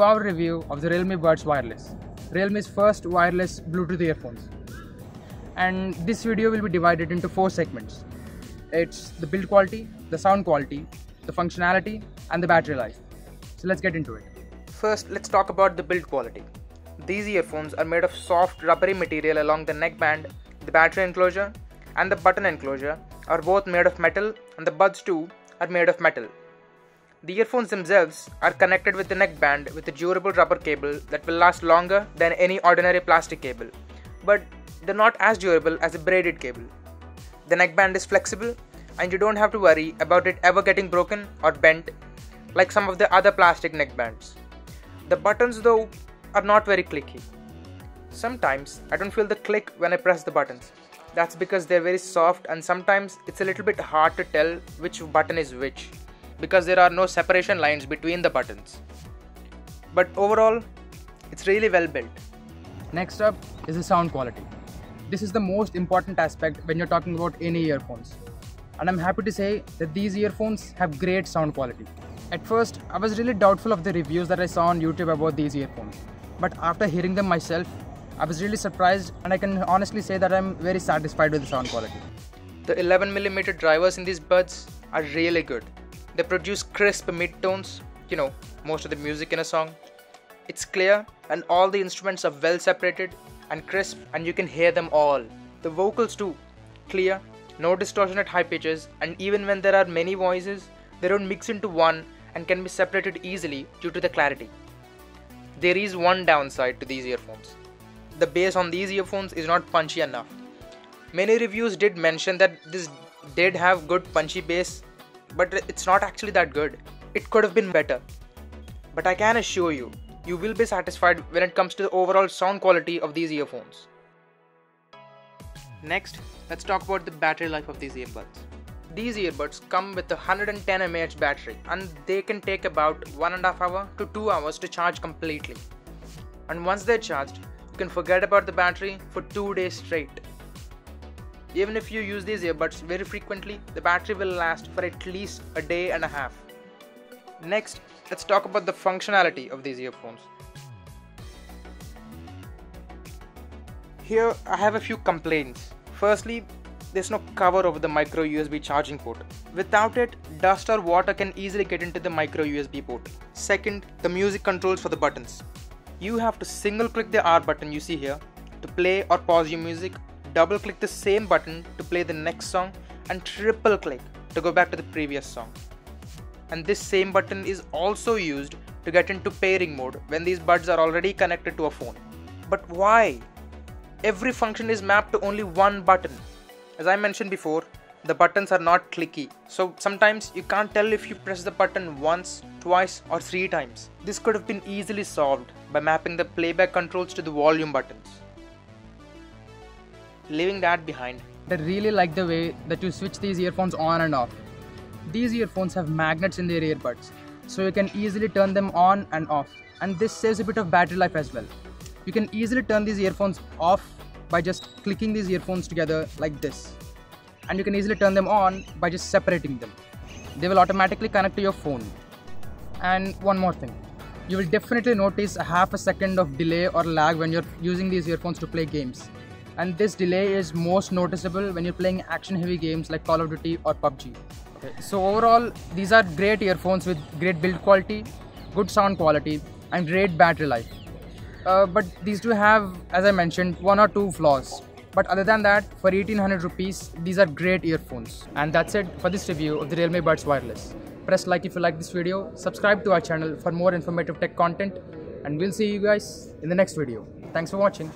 to our review of the Realme Buds Wireless, Realme's first wireless Bluetooth earphones. And this video will be divided into 4 segments. It's the build quality, the sound quality, the functionality, and the battery life. So let's get into it. First, let's talk about the build quality. These earphones are made of soft rubbery material along the neckband. The battery enclosure and the button enclosure are both made of metal, and the buds too are made of metal. The earphones themselves are connected with the neckband with a durable rubber cable that will last longer than any ordinary plastic cable, but they're not as durable as a braided cable. The neckband is flexible and you don't have to worry about it ever getting broken or bent like some of the other plastic neckbands. The buttons though are not very clicky. Sometimes I don't feel the click when I press the buttons. That's because they're very soft, and sometimes it's a little bit hard to tell which button is which because there are no separation lines between the buttons. But overall, it's really well built. Next up is the sound quality. This is the most important aspect when you're talking about any earphones. And I'm happy to say that these earphones have great sound quality. At first, I was really doubtful of the reviews that I saw on YouTube about these earphones. But after hearing them myself, I was really surprised, and I can honestly say that I'm very satisfied with the sound quality. The 11mm drivers in these buds are really good. They produce crisp mid-tones, most of the music in a song. It's clear and all the instruments are well separated and crisp, and you can hear them all. The vocals too, clear, no distortion at high pitches, and even when there are many voices, they don't mix into one and can be separated easily due to the clarity. There is one downside to these earphones. The bass on these earphones is not punchy enough. Many reviews did mention that this did have good punchy bass, but it's not actually that good. It could have been better. But I can assure you, you will be satisfied when it comes to the overall sound quality of these earphones. Next, let's talk about the battery life of these earbuds. These earbuds come with a 110 mAh battery, and they can take about 1.5 hours to 2 hours to charge completely. And once they're charged, you can forget about the battery for 2 days straight. Even if you use these earbuds very frequently, the battery will last for at least a day and a half. Next, let's talk about the functionality of these earphones. Here I have a few complaints. Firstly, there's no cover over the micro USB charging port. Without it, dust or water can easily get into the micro USB port. Second, the music controls for the buttons. You have to single click the R button you see here to play or pause your music, double click the same button to play the next song, and triple click to go back to the previous song. And this same button is also used to get into pairing mode when these buds are already connected to a phone. But why? Every function is mapped to only one button. As I mentioned before, the buttons are not clicky, so sometimes you can't tell if you press the button once, twice, or 3 times. This could have been easily solved by mapping the playback controls to the volume buttons. Leaving that behind, I really like the way that you switch these earphones on and off. These earphones have magnets in their earbuds, so you can easily turn them on and off, and this saves a bit of battery life as well. You can easily turn these earphones off by just clicking these earphones together like this, and you can easily turn them on by just separating them. They will automatically connect to your phone. And one more thing, you will definitely notice a half a second of delay or lag when you're using these earphones to play games, and this delay is most noticeable when you're playing action heavy games like Call of Duty or PUBG. Okay, so overall, these are great earphones with great build quality, good sound quality, and great battery life. But these do have, as I mentioned, 1 or 2 flaws. But other than that, for 1800 rupees, these are great earphones. And that's it for this review of the Realme Buds Wireless. Press like if you like this video, subscribe to our channel for more informative tech content, and we'll see you guys in the next video. Thanks for watching.